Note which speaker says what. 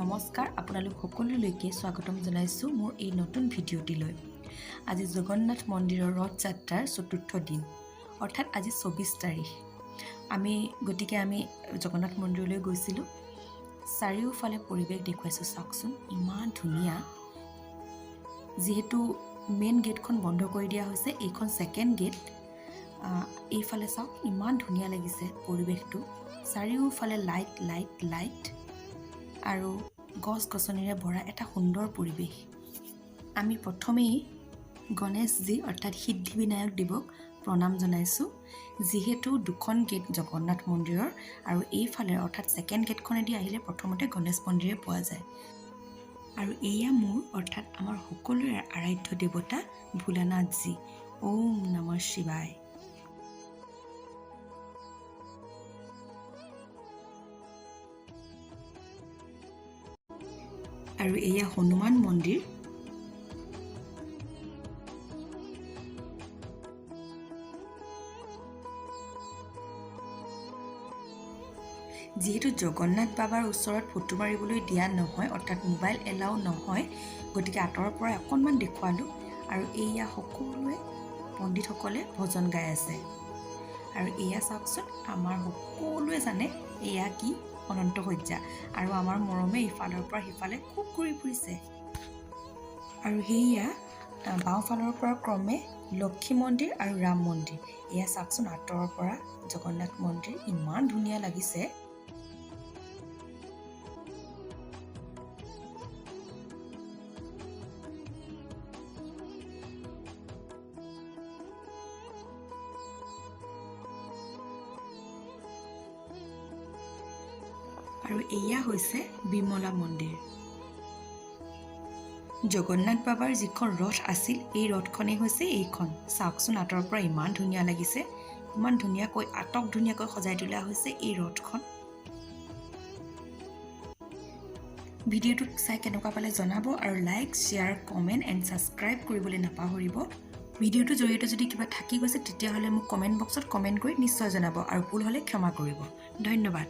Speaker 1: নমস্কাৰ আপোনালোক সকলোলৈকে স্বাগতম জনাইছো মোৰ এই নতুন ভিডিঅ'টিলৈ। আজি জগন্নাথ মন্দিৰৰ ৰথ যাত্ৰাৰ চতুৰ্থ দিন অৰ্থাৎ আজি 24 তাৰিখ। আমি জগন্নাথ মন্দিৰলৈ গৈছিলোঁ। চাৰিওফালে পৰিৱেশ দেখুৱাইছো, চাওকচোন ইমান ধুনীয়া। যেহেতু মেইন গেটখন বন্ধ কৰি দিয়া হৈছে, এইখন সেকেন্ড গেট। এইফালে চাওক ইমান ধুনীয়া লাগিছে পৰিৱেশটো। চাৰিওফালে লাইট আৰু গছ-গছনিৰে ভৰা এটা সুন্দৰ পৰিৱেশ। আমি প্ৰথমেই গণেশজী অৰ্থাৎ সিদ্ধিবিনায়ক দেৱক প্ৰণাম জনাইছোঁ। যিহেতু দুখন গেট জগন্নাথ মন্দিৰৰ আৰু এইফালে অৰ্থাৎ সেকেন্ড গেটখনেদি আহিলে প্ৰথমতে গণেশ মন্দিৰে পোৱা যায়। আৰু এয়া মোৰ অৰ্থাৎ আমাৰ সকলোৰে আৰাধ্য দেৱতা ভোলানাথজী। ওম নমঃ শিৱায়। আৰু এয়া হনুমান মন্দিৰ। যেহেতু জগন্নাথ বাবাৰ ওচৰত ফটো মাৰিবলৈ দিয়া নহয় অৰ্থাৎ মোবাইল এলাও নহয়, গতিকে আঁতৰৰ পৰা অকণমান দেখুৱালোঁ। আৰু এয়া সকলোৱে পণ্ডিতসকলে ভজন গাই আছে। আৰু এয়া চাওকচোন, আমাৰ সকলোৱে জানে এয়া কি অনন্ত শয্যা। আৰু আমাৰ মৰমে ইফালৰ পৰা সিফালে খুব ঘূৰি ফুৰিছে। আৰু সেয়া বাওঁফালৰ পৰা ক্ৰমে লক্ষী মন্দিৰ আৰু ৰাম মন্দিৰ। এয়া চাওকচোন আঁতৰৰ পৰা জগন্নাথ মন্দিৰ ইমান ধুনীয়া লাগিছে। আৰু এয়া হৈছে বিমলা মন্দিৰ। জগন্নাথ বাবাৰ যিখন ৰথ আছিল, এই ৰথখনেই হৈছে এইখন। চাওকচোন আঁতৰৰ পৰা ইমান ধুনীয়া লাগিছে, ইমান ধুনীয়াকৈ ধুনীয়াকৈ সজাই তোলা হৈছে এই ৰথখন। ভিডিঅ'টো চাই কেনেকুৱা পালে জনাব আৰু like, share, comment and subscribe কৰিবলৈ নাপাহৰিব। ভিডিঅ'টোৰ জৰিয়তে যদি কিবা থাকি গৈছে তেতিয়াহ'লে মোক কমেণ্ট বক্সত কমেণ্ট কৰি নিশ্চয় জনাব আৰু ভুল হ'লে ক্ষমা কৰিব। ধন্যবাদ।